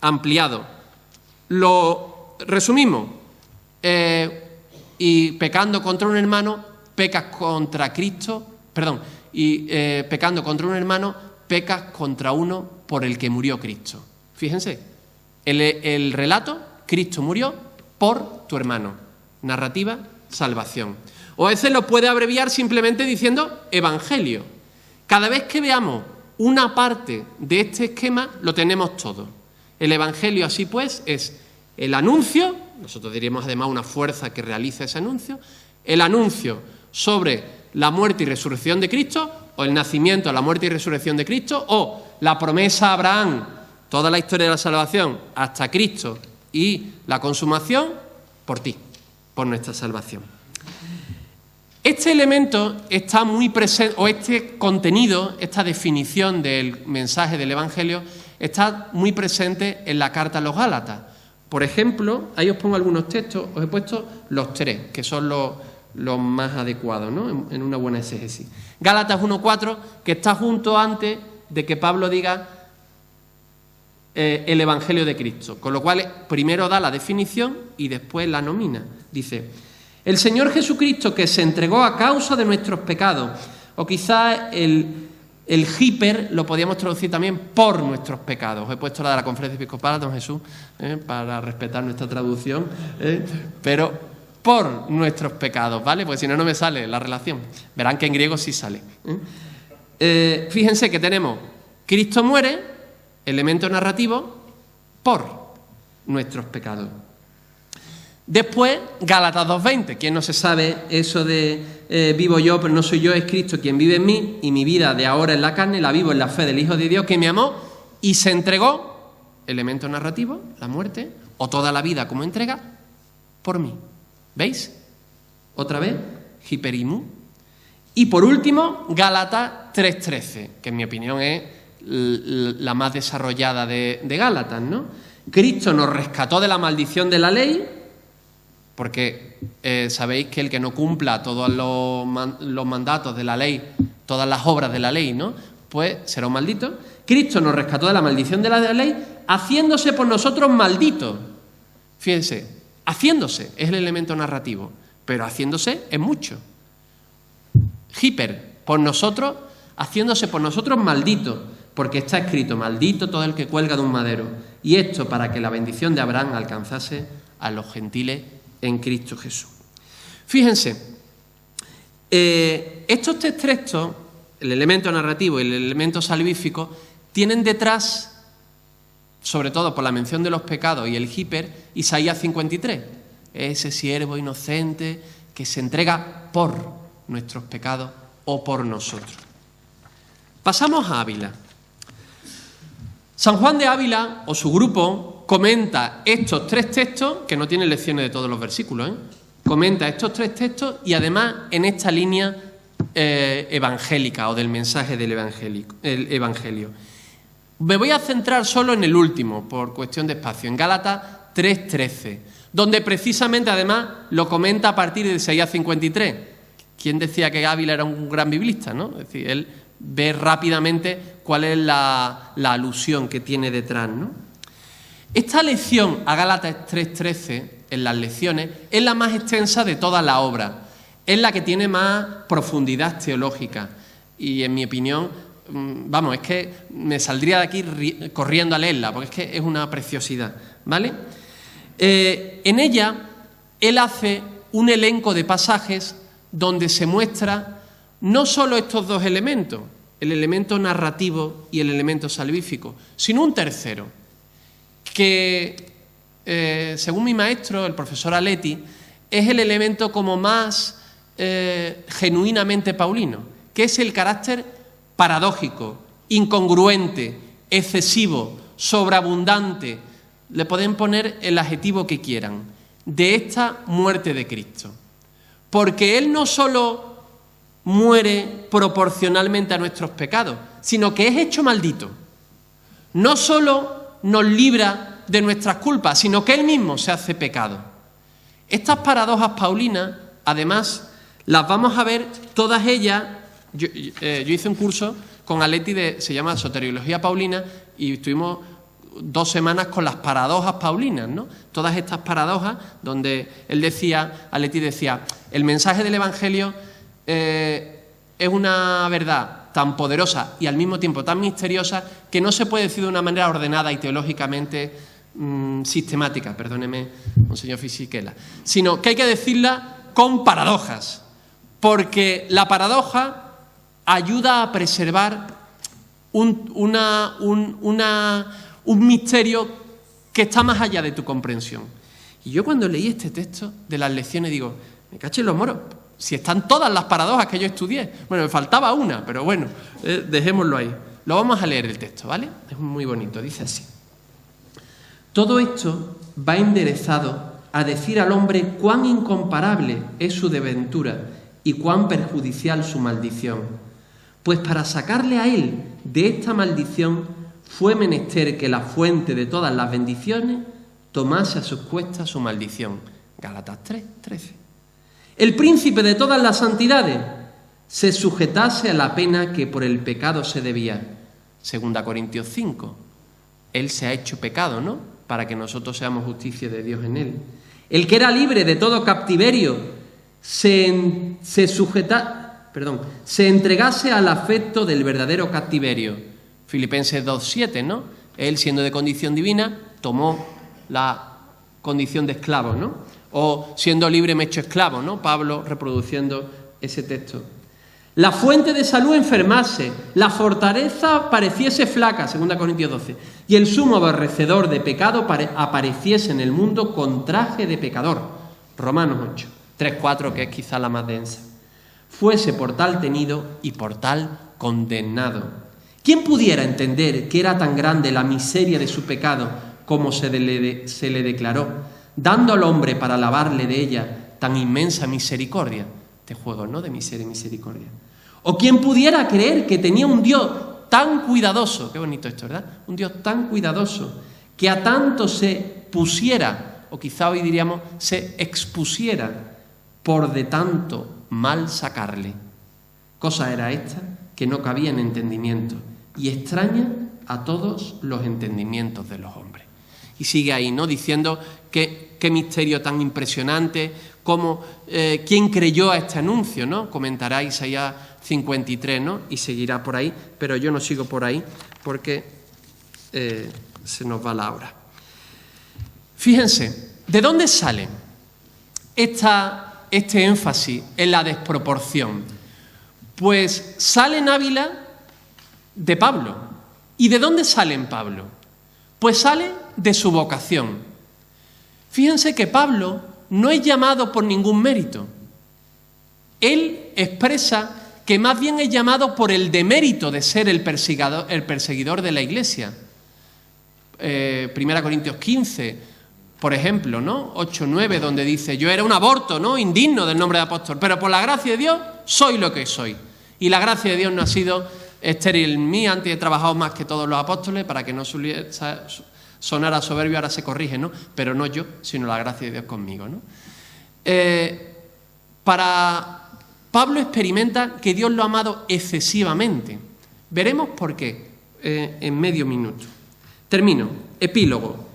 ampliado. Lo resumimos. Y pecando contra un hermano, pecas contra Cristo, pecando contra un hermano, pecas contra uno por el que murió Cristo. Fíjense, el relato, Cristo murió por tu hermano. Narrativa, salvación. O a veces lo puede abreviar simplemente diciendo Evangelio. Cada vez que veamos una parte de este esquema, lo tenemos todo. El Evangelio, así pues, es el anuncio, nosotros diríamos además una fuerza que realiza ese anuncio, el anuncio sobre la muerte y resurrección de Cristo, o el nacimiento, la muerte y resurrección de Cristo, o la promesa a Abraham, toda la historia de la salvación hasta Cristo y la consumación por ti, por nuestra salvación. Este elemento está muy presente, o este contenido, esta definición del mensaje del Evangelio, está muy presente en la carta a los Gálatas. Por ejemplo, ahí os pongo algunos textos, os he puesto los tres, que son los más adecuados, ¿no? En una buena exégesis. Gálatas 1:4, que está junto antes de que Pablo diga el Evangelio de Cristo, con lo cual primero da la definición y después la nomina. Dice: el Señor Jesucristo, que se entregó a causa de nuestros pecados, o quizás el hiper lo podíamos traducir también por nuestros pecados. Os he puesto la de la Conferencia Episcopal, don Jesús, para respetar nuestra traducción, pero por nuestros pecados, ¿vale? Porque si no, no me sale la relación. Verán que en griego sí sale. Fíjense que tenemos Cristo muere, elemento narrativo, por nuestros pecados. Después, Gálatas 2:20. ¿Quién no se sabe eso de vivo yo, pero no soy yo, es Cristo quien vive en mí, y mi vida de ahora en la carne la vivo en la fe del Hijo de Dios que me amó y se entregó, elemento narrativo, la muerte, o toda la vida como entrega, por mí. ¿Veis? Otra vez, hiperimú. Y por último, Gálatas 3:13, que en mi opinión es la más desarrollada de Gálatas, ¿no? Cristo nos rescató de la maldición de la ley, porque sabéis que el que no cumpla todos los mandatos de la ley, todas las obras de la ley, ¿no? Pues será un maldito. Cristo nos rescató de la maldición de la ley, haciéndose por nosotros malditos. Fíjense, haciéndose es el elemento narrativo, pero haciéndose es mucho. Hiper, por nosotros, haciéndose por nosotros maldito, porque está escrito: maldito todo el que cuelga de un madero. Y esto para que la bendición de Abraham alcanzase a los gentiles en Cristo Jesús. Fíjense, Estos tres textos, el elemento narrativo y el elemento salvífico, tienen detrás, sobre todo por la mención de los pecados y el hiper, Isaías 53, ese siervo inocente que se entrega por nuestros pecados o por nosotros. Pasamos a Ávila. San Juan de Ávila, o su grupo, comenta estos tres textos, que no tienen lecciones de todos los versículos, comenta estos tres textos y además en esta línea evangélica o del mensaje del Evangelio. Me voy a centrar solo en el último, por cuestión de espacio, en Gálatas 3:13, donde precisamente además lo comenta a partir de Isaías 53. ¿Quién decía que Ávila era un gran biblista, no? Es decir, él ve rápidamente cuál es la alusión que tiene detrás, ¿no? Esta lección a Gálatas 3:13, en las lecciones, es la más extensa de toda la obra, es la que tiene más profundidad teológica y, en mi opinión, vamos, es que me saldría de aquí corriendo a leerla, porque es que es una preciosidad, ¿vale? En ella, él hace un elenco de pasajes donde se muestra no solo estos dos elementos, el elemento narrativo y el elemento salvífico, sino un tercero, que, según mi maestro, el profesor Aleti, es el elemento como más genuinamente paulino, que es el carácter paradójico, incongruente, excesivo, sobreabundante, le pueden poner el adjetivo que quieran, de esta muerte de Cristo. Porque Él no solo muere proporcionalmente a nuestros pecados, sino que es hecho maldito. No solo nos libra de nuestras culpas, sino que Él mismo se hace pecado. Estas paradojas paulinas, además, las vamos a ver todas ellas. Yo hice un curso con Aleti, se llama Soteriología Paulina, y estuvimos 2 semanas con las paradojas paulinas, ¿no? Todas estas paradojas donde él decía, Aleti decía, el mensaje del Evangelio es una verdad tan poderosa y al mismo tiempo tan misteriosa que no se puede decir de una manera ordenada y teológicamente sistemática, perdóneme, monseñor Fisichella, sino que hay que decirla con paradojas, porque la paradoja ayuda a preservar un misterio que está más allá de tu comprensión. Y yo cuando leí este texto de las lecciones digo, me caché en los moros, si están todas las paradojas que yo estudié. Bueno, me faltaba una, pero bueno, dejémoslo ahí. Lo vamos a leer el texto, ¿vale? Es muy bonito, dice así. Todo esto va enderezado a decir al hombre cuán incomparable es su desventura y cuán perjudicial su maldición. Pues para sacarle a él de esta maldición fue menester que la fuente de todas las bendiciones tomase a sus cuestas su maldición. Gálatas 3:13. El príncipe de todas las santidades se sujetase a la pena que por el pecado se debía. 2 Corintios 5. Él se ha hecho pecado, ¿no? Para que nosotros seamos justicia de Dios en él. El que era libre de todo captiverio se entregase al afecto del verdadero captiverio. Filipenses 2:7, ¿no? Él, siendo de condición divina, tomó la condición de esclavo, ¿no? O siendo libre me he hecho esclavo, ¿no? Pablo reproduciendo ese texto. La fuente de salud enfermase, la fortaleza pareciese flaca, 2 Corintios 12, y el sumo aborrecedor de pecado apareciese en el mundo con traje de pecador, Romanos 8, 3:4, que es quizá la más densa. Fuese por tal tenido y por tal condenado. ¿Quién pudiera entender que era tan grande la miseria de su pecado como se le declaró, dando al hombre para lavarle de ella tan inmensa misericordia? Este juego, ¿no?, de miseria y misericordia. ¿O quién pudiera creer que tenía un Dios tan cuidadoso? Qué bonito esto, ¿verdad? Un Dios tan cuidadoso que a tanto se pusiera, o quizá hoy diríamos se expusiera, por de tanto mal sacarle. Cosa era esta que no cabía en entendimiento y extraña a todos los entendimientos de los hombres. Y sigue ahí, ¿no?, diciendo qué misterio tan impresionante, cómo, quién creyó a este anuncio, ¿no? Comentará Isaías 53, ¿no? Y seguirá por ahí, pero yo no sigo por ahí porque se nos va la hora. Fíjense, ¿de dónde sale esta este énfasis en la desproporción? Pues sale en Ávila de Pablo. ¿Y de dónde sale en Pablo? Pues sale de su vocación. Fíjense que Pablo no es llamado por ningún mérito. Él expresa que más bien es llamado por el demérito de ser el perseguidor de la Iglesia. 1 Corintios 15, por ejemplo, ¿no? 8-9, donde dice: yo era un aborto, ¿no?, indigno del nombre de apóstol, pero por la gracia de Dios soy lo que soy. Y la gracia de Dios no ha sido estéril en mí. Antes he trabajado más que todos los apóstoles, para que no sonara soberbio, ahora se corrige, ¿no? Pero no yo, sino la gracia de Dios conmigo, ¿no? Para Pablo experimenta que Dios lo ha amado excesivamente. Veremos por qué en medio minuto. Termino. Epílogo.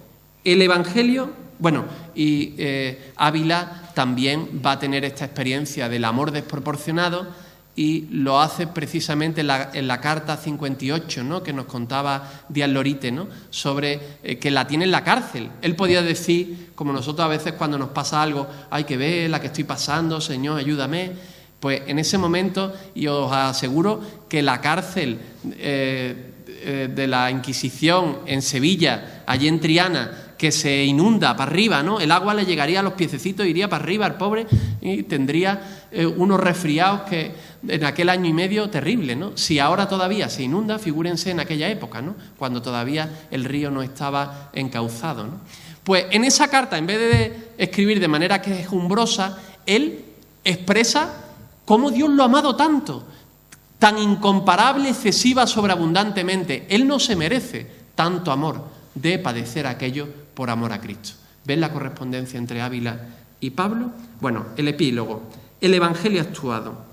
El Evangelio, y Ávila también va a tener esta experiencia del amor desproporcionado, y lo hace precisamente en la carta 58, ¿no?, que nos contaba Díaz Lorite, ¿no?, sobre que la tiene en la cárcel. Él podía decir, como nosotros a veces cuando nos pasa algo: hay que ver la que estoy pasando, Señor, ayúdame. Pues en ese momento, y os aseguro que la cárcel de la Inquisición en Sevilla, allí en Triana, que se inunda para arriba, ¿no?, el agua le llegaría a los piececitos, iría para arriba el pobre y tendría unos resfriados que en aquel año y medio terrible, ¿no? Si ahora todavía se inunda, figúrense en aquella época, ¿no?, cuando todavía el río no estaba encauzado, ¿no? Pues en esa carta, en vez de escribir de manera quejumbrosa, él expresa cómo Dios lo ha amado tanto, tan incomparable, excesiva, sobreabundantemente. Él no se merece tanto amor, de padecer aquello por amor a Cristo. ¿Ven la correspondencia entre Ávila y Pablo? Bueno, el epílogo, el Evangelio actuado.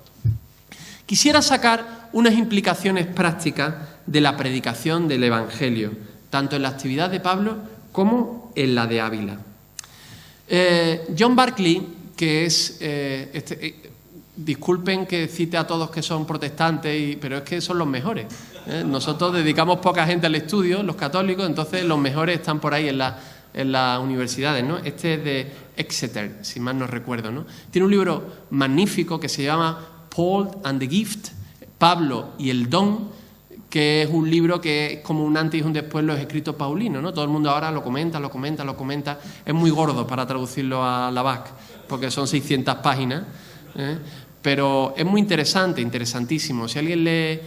Quisiera sacar unas implicaciones prácticas de la predicación del Evangelio, tanto en la actividad de Pablo como en la de Ávila. John Barclay, que es... disculpen que cite a todos que son protestantes, pero es que son los mejores. Nosotros dedicamos poca gente al estudio, los católicos, entonces los mejores están por ahí en las universidades, ¿no? Este es de Exeter, si mal no recuerdo, ¿no? Tiene un libro magnífico que se llama Paul and the Gift, Pablo y el don, que es un libro que es como un antes y un después los escritos paulinos, ¿no? Todo el mundo ahora lo comenta. Es muy gordo para traducirlo a la BAC, porque son 600 páginas, pero es muy interesante, interesantísimo. Si alguien lee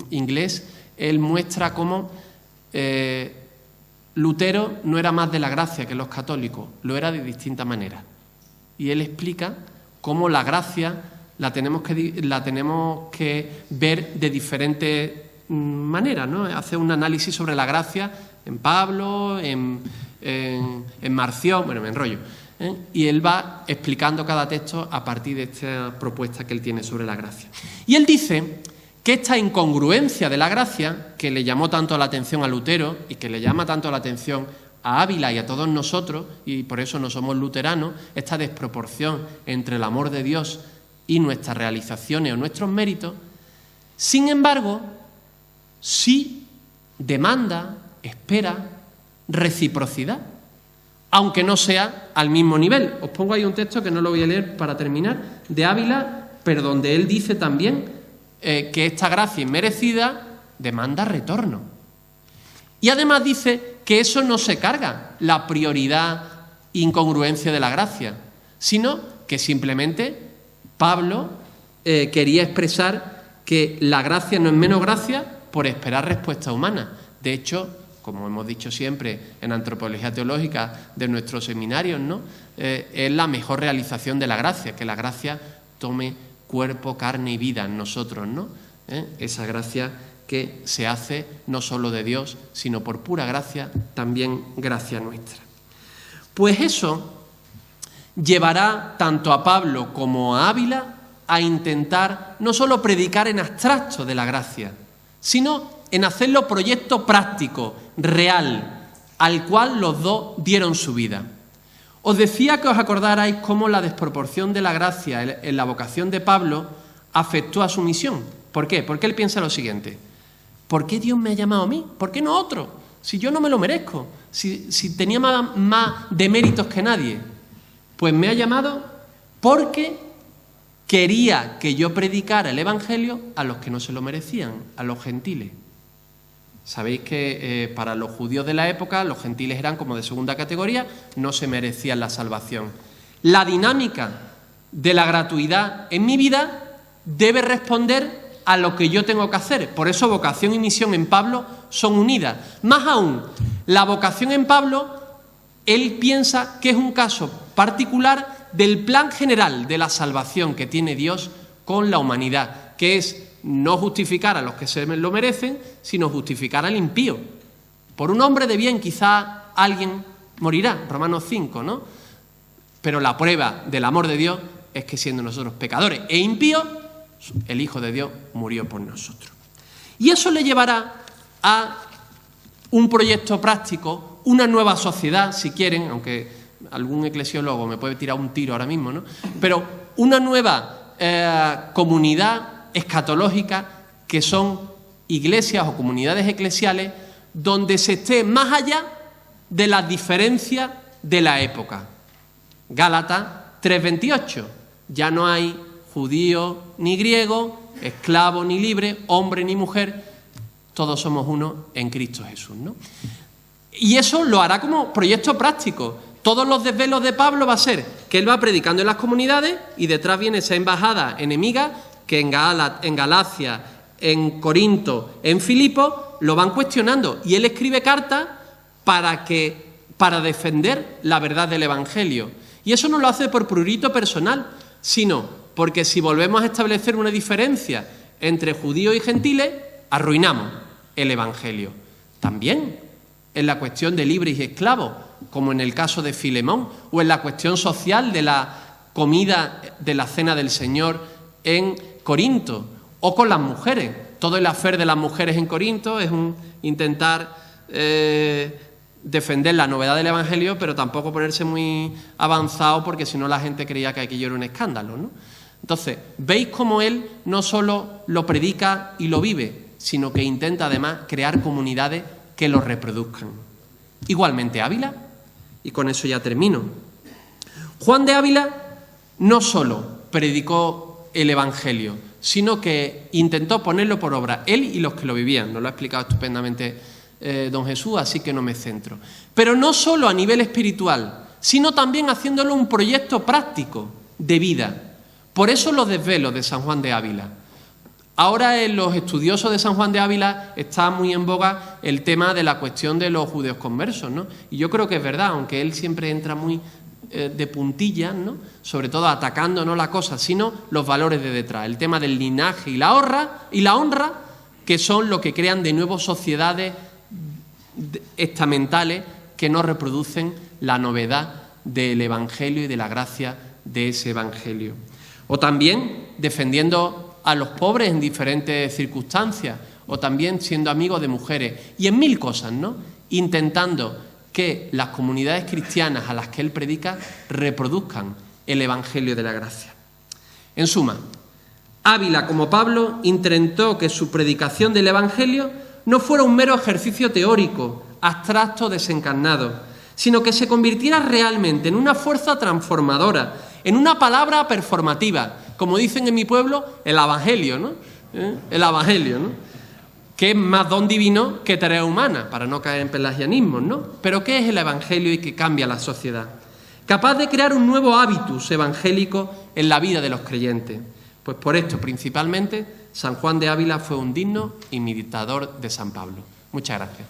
inglés, él muestra cómo Lutero no era más de la gracia que los católicos, lo era de distinta manera. Y él explica cómo la gracia la tenemos que ver de diferentes maneras, ¿no? Hace un análisis sobre la gracia en Pablo, en Marción, me enrollo. Y él va explicando cada texto a partir de esta propuesta que él tiene sobre la gracia. Y él dice que esta incongruencia de la gracia, que le llamó tanto la atención a Lutero y que le llama tanto la atención a Ávila y a todos nosotros, y por eso no somos luteranos, esta desproporción entre el amor de Dios y nuestras realizaciones o nuestros méritos, sin embargo, sí demanda, espera reciprocidad, aunque no sea al mismo nivel. Os pongo ahí un texto que no lo voy a leer para terminar, de Ávila, pero donde él dice también que esta gracia inmerecida demanda retorno. Y además dice que eso no se carga la prioridad e incongruencia de la gracia, sino que simplemente Pablo quería expresar que la gracia no es menos gracia por esperar respuesta humana. De hecho, como hemos dicho siempre en antropología teológica de nuestros seminarios, ¿no?, es la mejor realización de la gracia, que la gracia tome cuerpo, carne y vida en nosotros, ¿no? Esa gracia que se hace no solo de Dios, sino por pura gracia, también gracia nuestra. Pues eso llevará tanto a Pablo como a Ávila a intentar no solo predicar en abstracto de la gracia, sino en hacerlo proyecto práctico, real, al cual los dos dieron su vida. Os decía que os acordarais cómo la desproporción de la gracia en la vocación de Pablo afectó a su misión. ¿Por qué? Porque él piensa lo siguiente: ¿por qué Dios me ha llamado a mí? ¿Por qué no a otro? Si yo no me lo merezco, si tenía más deméritos que nadie. Pues me ha llamado porque quería que yo predicara el Evangelio a los que no se lo merecían, a los gentiles. Sabéis que para los judíos de la época los gentiles eran como de segunda categoría, no se merecían la salvación. La dinámica de la gratuidad en mi vida debe responder a lo que yo tengo que hacer. Por eso vocación y misión en Pablo son unidas. Más aún, la vocación en Pablo, él piensa que es un caso particular del plan general de la salvación que tiene Dios con la humanidad, que es no justificar a los que se lo merecen, sino justificar al impío. Por un hombre de bien quizá alguien morirá, Romanos 5, ¿no? Pero la prueba del amor de Dios es que siendo nosotros pecadores e impíos, el Hijo de Dios murió por nosotros. Y eso le llevará a un proyecto práctico, una nueva sociedad, si quieren, aunque algún eclesiólogo me puede tirar un tiro ahora mismo, ¿no? Pero una nueva comunidad escatológica, que son iglesias o comunidades eclesiales donde se esté más allá de las diferencias de la época. Gálatas 3:28, ya no hay judío ni griego, esclavo ni libre, hombre ni mujer, todos somos uno en Cristo Jesús, ¿no? Y eso lo hará como proyecto práctico. Todos los desvelos de Pablo va a ser que él va predicando en las comunidades y detrás viene esa embajada enemiga que en Galacia, en Corinto, en Filipos, lo van cuestionando. Y él escribe cartas para defender la verdad del Evangelio. Y eso no lo hace por prurito personal, sino porque si volvemos a establecer una diferencia entre judíos y gentiles, arruinamos el Evangelio. También en la cuestión de libres y esclavos, como en el caso de Filemón, o en la cuestión social de la comida de la cena del Señor en Corinto, o con las mujeres. Todo el afer de las mujeres en Corinto es un intentar defender la novedad del Evangelio, pero tampoco ponerse muy avanzado, porque si no la gente creía que aquello era un escándalo, ¿no? Entonces, veis cómo él no solo lo predica y lo vive, sino que intenta además crear comunidades que lo reproduzcan. Igualmente Ávila, y con eso ya termino. Juan de Ávila no solo predicó el Evangelio, sino que intentó ponerlo por obra, él y los que lo vivían. Nos lo ha explicado estupendamente don Jesús, así que no me centro. Pero no solo a nivel espiritual, sino también haciéndolo un proyecto práctico de vida. Por eso los desvelos de San Juan de Ávila. Ahora en los estudiosos de San Juan de Ávila está muy en boga el tema de la cuestión de los judíos conversos, ¿no? Y yo creo que es verdad, aunque él siempre entra muy de puntillas, ¿no? Sobre todo atacando no la cosa, sino los valores de detrás. El tema del linaje y la honra, que son lo que crean de nuevo sociedades estamentales que no reproducen la novedad del Evangelio y de la gracia de ese Evangelio. O también defendiendo a los pobres en diferentes circunstancias, o también siendo amigos de mujeres, y en mil cosas, ¿no? Intentando que las comunidades cristianas a las que él predica reproduzcan el Evangelio de la gracia. En suma, Ávila, como Pablo, intentó que su predicación del Evangelio no fuera un mero ejercicio teórico, abstracto, desencarnado, sino que se convirtiera realmente en una fuerza transformadora, en una palabra performativa, como dicen en mi pueblo, el Evangelio, ¿no? El Evangelio, ¿no? Que es más don divino que tarea humana, para no caer en pelagianismos, ¿no? Pero ¿qué es el Evangelio y que cambia la sociedad? Capaz de crear un nuevo hábitus evangélico en la vida de los creyentes. Pues por esto, principalmente, San Juan de Ávila fue un digno imitador de San Pablo. Muchas gracias.